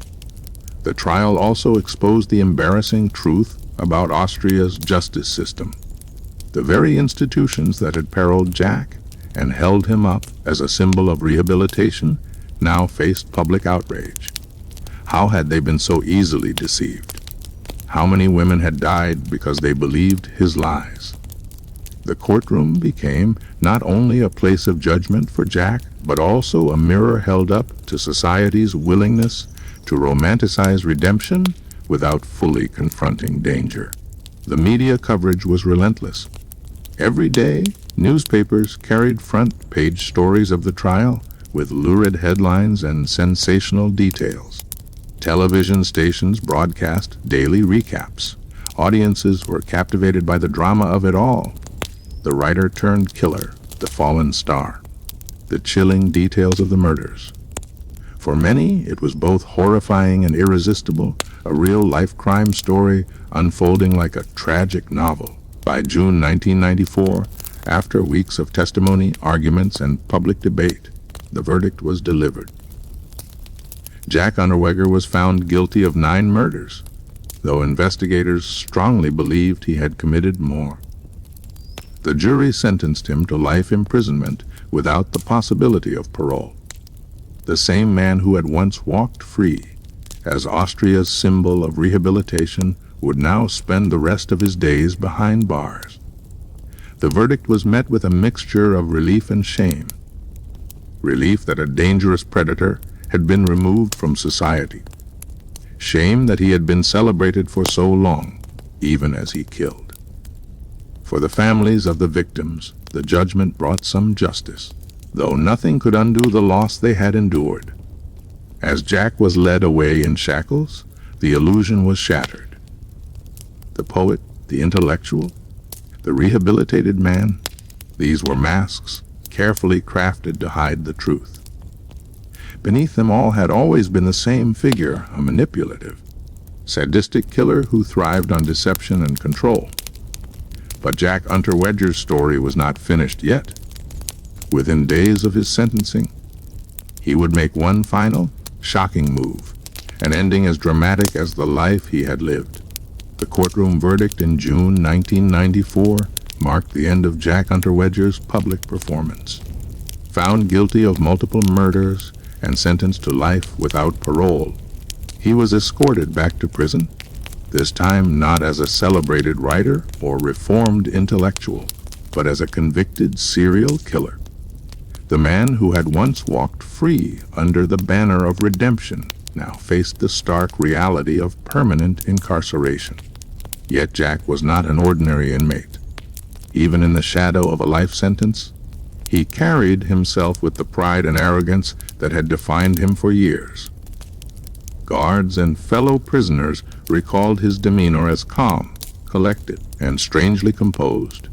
Speaker 1: The trial also exposed the embarrassing truth about Austria's justice system. The very institutions that had periled Jack and held him up as a symbol of rehabilitation now faced public outrage. How had they been so easily deceived? How many women had died because they believed his lies? The courtroom became not only a place of judgment for Jack, but also a mirror held up to society's willingness to romanticize redemption without fully confronting danger. The media coverage was relentless. Every day, newspapers carried front-page stories of the trial with lurid headlines and sensational details. Television stations broadcast daily recaps. Audiences were captivated by the drama of it all. The writer-turned-killer, the fallen star, the chilling details of the murders. For many, it was both horrifying and irresistible, a real-life crime story unfolding like a tragic novel. By June 1994, after weeks of testimony, arguments, and public debate, the verdict was delivered. Jack Unterweger was found guilty of 9 murders, though investigators strongly believed he had committed more. The jury sentenced him to life imprisonment without the possibility of parole. The same man who had once walked free as Austria's symbol of rehabilitation would now spend the rest of his days behind bars. The verdict was met with a mixture of relief and shame. Relief that a dangerous predator had been removed from society. Shame that he had been celebrated for so long, even as he killed. For the families of the victims, the judgment brought some justice, though nothing could undo the loss they had endured. As Jack was led away in shackles, the illusion was shattered. The poet, the intellectual, the rehabilitated man, these were masks carefully crafted to hide the truth. Beneath them all had always been the same figure, a manipulative, sadistic killer who thrived on deception and control. But Jack Unterweger's story was not finished yet. Within days of his sentencing, he would make one final, shocking move, an ending as dramatic as the life he had lived. The courtroom verdict in June 1994 marked the end of Jack Unterweger's public performance. Found guilty of multiple murders and sentenced to life without parole, he was escorted back to prison, this time not as a celebrated writer or reformed intellectual, but as a convicted serial killer. The man who had once walked free under the banner of redemption now faced the stark reality of permanent incarceration. Yet Jack was not an ordinary inmate. Even in the shadow of a life sentence, he carried himself with the pride and arrogance that had defined him for years. Guards and fellow prisoners recalled his demeanor as calm, collected, and strangely composed.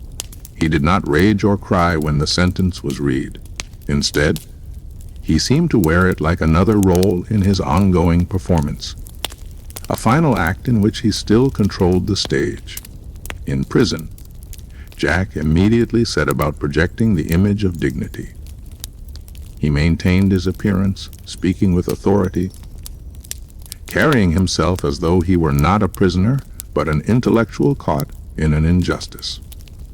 Speaker 1: He did not rage or cry when the sentence was read. Instead, he seemed to wear it like another role in his ongoing performance, a final act in which he still controlled the stage. In prison, Jack immediately set about projecting the image of dignity. He maintained his appearance, speaking with authority, carrying himself as though he were not a prisoner, but an intellectual caught in an injustice.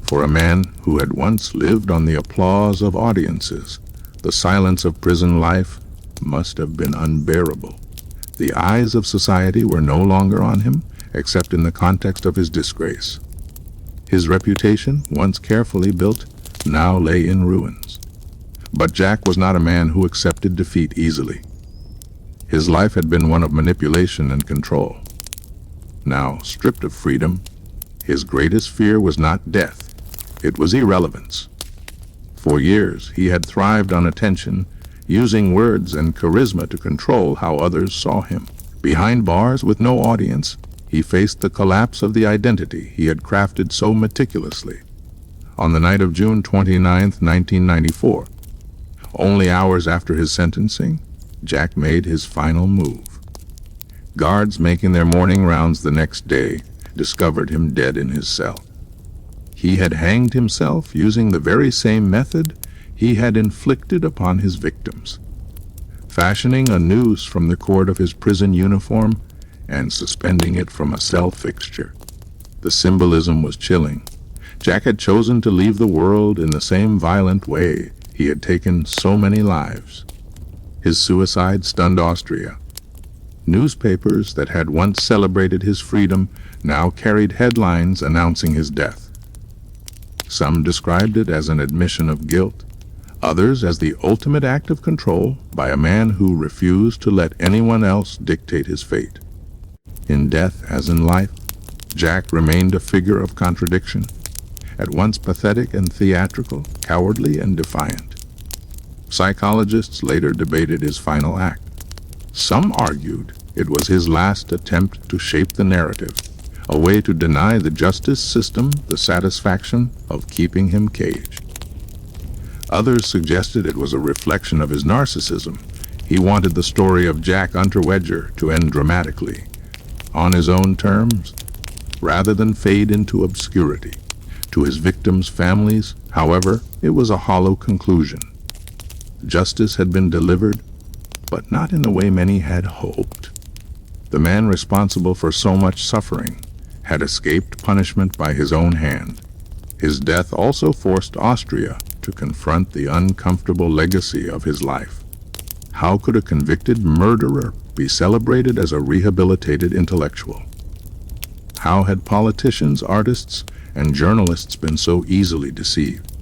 Speaker 1: For a man who had once lived on the applause of audiences, the silence of prison life must have been unbearable. The eyes of society were no longer on him, except in the context of his disgrace. His reputation, once carefully built, now lay in ruins. But Jack was not a man who accepted defeat easily. His life had been one of manipulation and control. Now, stripped of freedom, his greatest fear was not death. It was irrelevance. For years, he had thrived on attention, using words and charisma to control how others saw him. Behind bars with no audience, he faced the collapse of the identity he had crafted so meticulously. On the night of June 29, 1994, only hours after his sentencing, Jack made his final move. Guards making their morning rounds the next day discovered him dead in his cell. He had hanged himself using the very same method he had inflicted upon his victims, fashioning a noose from the cord of his prison uniform and suspending it from a cell fixture. The symbolism was chilling. Jack had chosen to leave the world in the same violent way he had taken so many lives. His suicide stunned Austria. Newspapers that had once celebrated his freedom now carried headlines announcing his death. Some described it as an admission of guilt, others as the ultimate act of control by a man who refused to let anyone else dictate his fate. In death as in life, Jack remained a figure of contradiction, at once pathetic and theatrical, cowardly and defiant. Psychologists later debated his final act. Some argued it was his last attempt to shape the narrative, a way to deny the justice system the satisfaction of keeping him caged. Others suggested it was a reflection of his narcissism. He wanted the story of Jack Unterweger to end dramatically, on his own terms, rather than fade into obscurity. To his victims' families, however, it was a hollow conclusion. Justice had been delivered, but not in the way many had hoped. The man responsible for so much suffering had escaped punishment by his own hand. His death also forced Austria to confront the uncomfortable legacy of his life. How could a convicted murderer be celebrated as a rehabilitated intellectual? How had politicians, artists, and journalists been so easily deceived?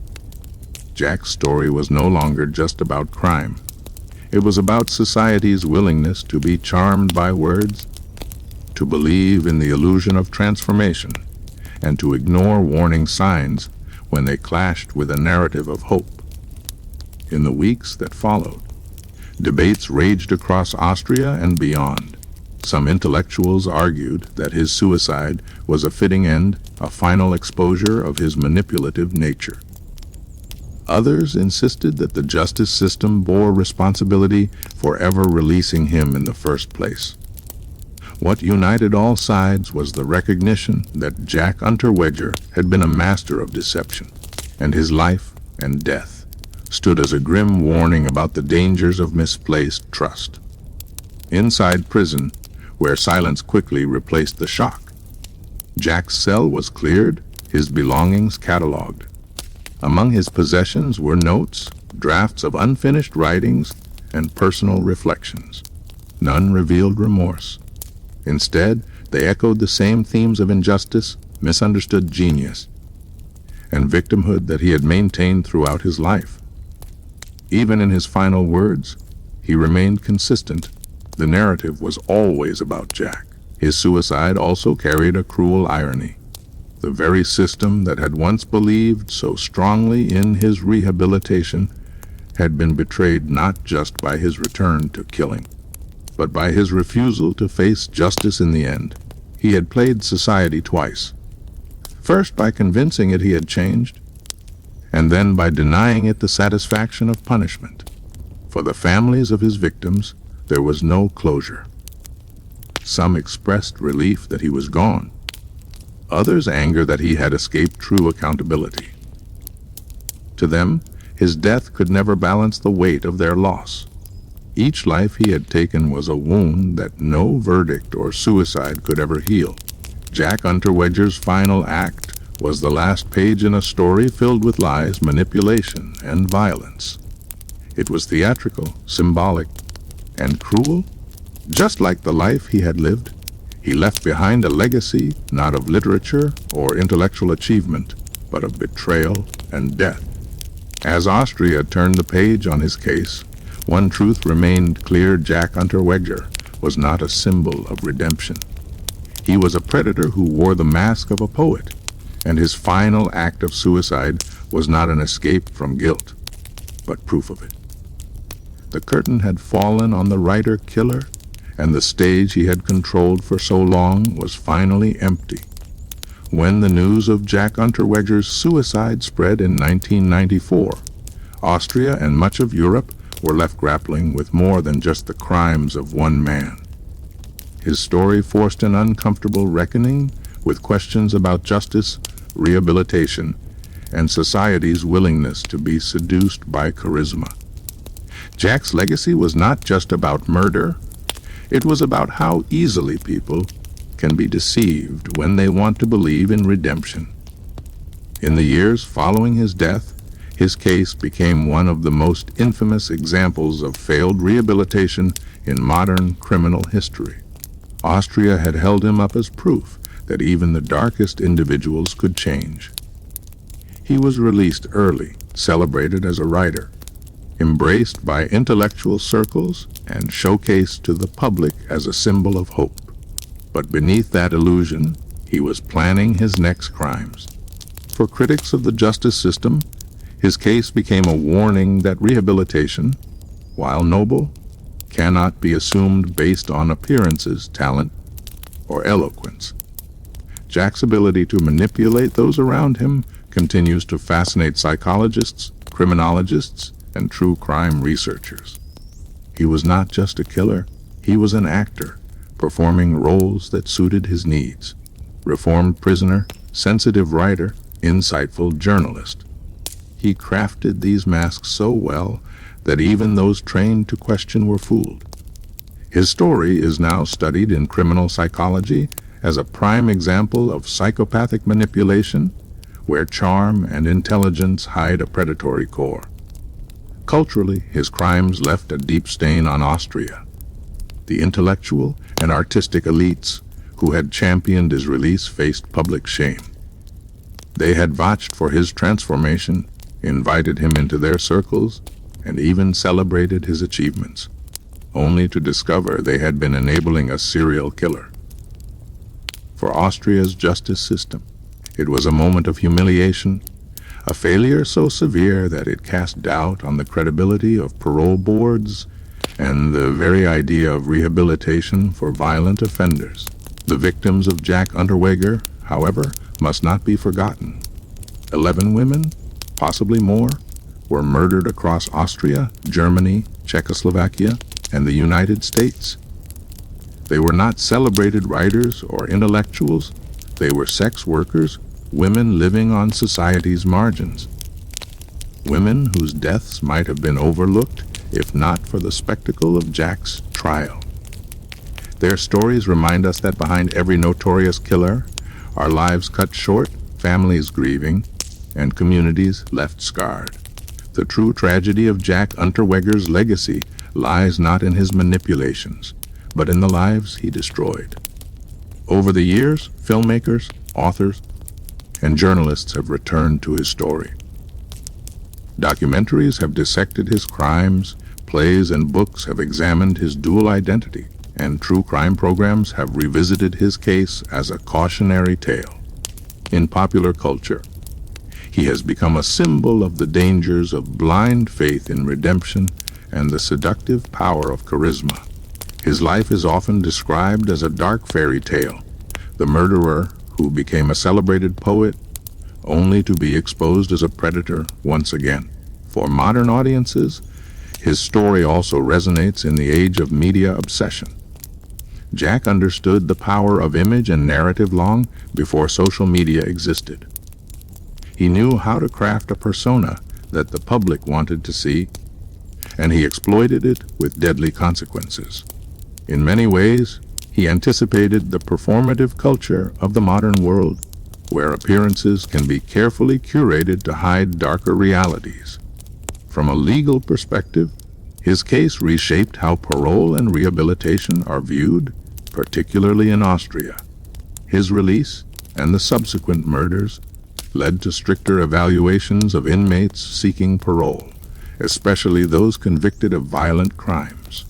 Speaker 1: Jack's story was no longer just about crime. It was about society's willingness to be charmed by words, to believe in the illusion of transformation, and to ignore warning signs when they clashed with a narrative of hope. In the weeks that followed, debates raged across Austria and beyond. Some intellectuals argued that his suicide was a fitting end, a final exposure of his manipulative nature. Others insisted that the justice system bore responsibility for ever releasing him in the first place. What united all sides was the recognition that Jack Unterweger had been a master of deception, and his life and death stood as a grim warning about the dangers of misplaced trust. Inside prison, where silence quickly replaced the shock, Jack's cell was cleared, his belongings catalogued. Among his possessions were notes, drafts of unfinished writings, and personal reflections. None revealed remorse. Instead, they echoed the same themes of injustice, misunderstood genius, and victimhood that he had maintained throughout his life. Even in his final words, he remained consistent. The narrative was always about Jack. His suicide also carried a cruel irony. The very system that had once believed so strongly in his rehabilitation had been betrayed not just by his return to killing, but by his refusal to face justice in the end. He had played society twice. First by convincing it he had changed, and then by denying it the satisfaction of punishment. For the families of his victims, there was no closure. Some expressed relief that he was gone. Others anger that he had escaped true accountability. To them, his death could never balance the weight of their loss. Each life he had taken was a wound that no verdict or suicide could ever heal. Jack Unterweger's final act was the last page in a story filled with lies, manipulation, and violence. It was theatrical, symbolic, and cruel, just like the life he had lived. He left behind a legacy not of literature or intellectual achievement, but of betrayal and death. As Austria turned the page on his case, one truth remained clear: Jack Unterweger was not a symbol of redemption. He was a predator who wore the mask of a poet, and his final act of suicide was not an escape from guilt, but proof of it. The curtain had fallen on the writer-killer, and the stage he had controlled for so long was finally empty. When the news of Jack Unterweger's suicide spread in 1994, Austria and much of Europe were left grappling with more than just the crimes of one man. His story forced an uncomfortable reckoning with questions about justice, rehabilitation, and society's willingness to be seduced by charisma. Jack's legacy was not just about murder. It was about how easily people can be deceived when they want to believe in redemption. In the years following his death, His case became one of the most infamous examples of failed rehabilitation in modern criminal history. Austria had held him up as proof that even the darkest individuals could change. He was released early, celebrated as a writer, embraced by intellectual circles, and showcased to the public as a symbol of hope. But beneath that illusion, he was planning his next crimes. For critics of the justice system, his case became a warning that rehabilitation, while noble, cannot be assumed based on appearances, talent, or eloquence. Jack's ability to manipulate those around him continues to fascinate psychologists, criminologists, and true crime researchers. He was not just a killer, he was an actor, performing roles that suited his needs. Reformed prisoner, sensitive writer, insightful journalist. He crafted these masks so well that even those trained to question were fooled. His story is now studied in criminal psychology as a prime example of psychopathic manipulation, where charm and intelligence hide a predatory core. Culturally, his crimes left a deep stain on Austria. The intellectual and artistic elites who had championed his release faced public shame. They had vouched for his transformation, invited him into their circles, and even celebrated his achievements, only to discover they had been enabling a serial killer. For Austria's justice system, it was a moment of humiliation, a failure so severe that it cast doubt on the credibility of parole boards and the very idea of rehabilitation for violent offenders. The victims of Jack Unterweger, however, must not be forgotten. 11 women, possibly more, were murdered across Austria, Germany, Czechoslovakia, and the United States. They were not celebrated writers or intellectuals. They were sex workers, women living on society's margins. Women whose deaths might have been overlooked if not for the spectacle of Jack's trial. Their stories remind us that behind every notorious killer are lives cut short, families grieving, and communities left scarred. The true tragedy of Jack Unterweger's legacy lies not in his manipulations, but in the lives he destroyed. Over the years, filmmakers, authors, and journalists have returned to his story. Documentaries have dissected his crimes, plays and books have examined his dual identity, and true crime programs have revisited his case as a cautionary tale. In popular culture, he has become a symbol of the dangers of blind faith in redemption and the seductive power of charisma. His life is often described as a dark fairy tale, the murderer who became a celebrated poet, only to be exposed as a predator once again. For modern audiences, his story also resonates in the age of media obsession. Jack understood the power of image and narrative long before social media existed. He knew how to craft a persona that the public wanted to see, and he exploited it with deadly consequences. In many ways, he anticipated the performative culture of the modern world, where appearances can be carefully curated to hide darker realities. From a legal perspective, his case reshaped how parole and rehabilitation are viewed, particularly in Austria. His release and the subsequent murders led to stricter evaluations of inmates seeking parole, especially those convicted of violent crimes.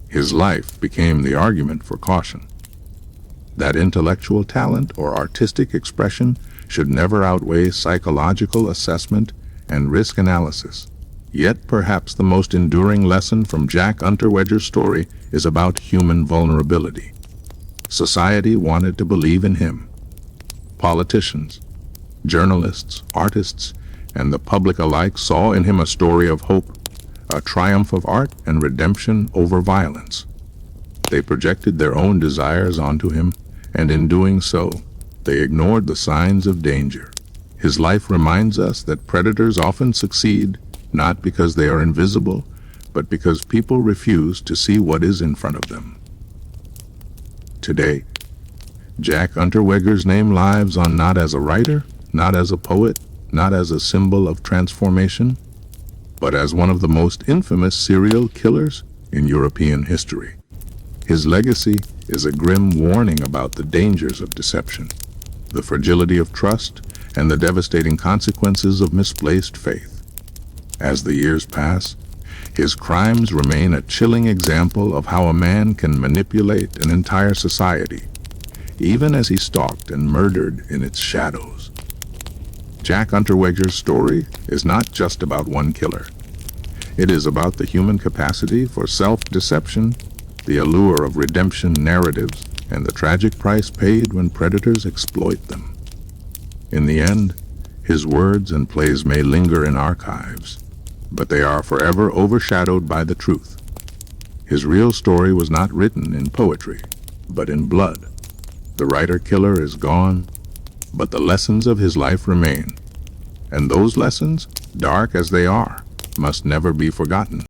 Speaker 1: His life became the argument for caution. That intellectual talent or artistic expression should never outweigh psychological assessment and risk analysis. Yet perhaps the most enduring lesson from Jack Unterweger's story is about human vulnerability. Society wanted to believe in him. Politicians, journalists, artists, and the public alike saw in him a story of hope, a triumph of art and redemption over violence. They projected their own desires onto him, and in doing so, they ignored the signs of danger. His life reminds us that predators often succeed not because they are invisible, but because people refuse to see what is in front of them. Today, Jack Unterweger's name lives on not as a writer, not as a poet, not as a symbol of transformation, but as one of the most infamous serial killers in European history. His legacy is a grim warning about the dangers of deception, the fragility of trust, and the devastating consequences of misplaced faith. As the years pass, his crimes remain a chilling example of how a man can manipulate an entire society, even as he stalked and murdered in its shadows. Jack Unterweger's story is not just about one killer. It is about the human capacity for self-deception, the allure of redemption narratives, and the tragic price paid when predators exploit them. In the end, his words and plays may linger in archives, but they are forever overshadowed by the truth. His real story was not written in poetry, but in blood. The writer-killer is gone, but the lessons of his life remain. And those lessons, dark as they are, must never be forgotten.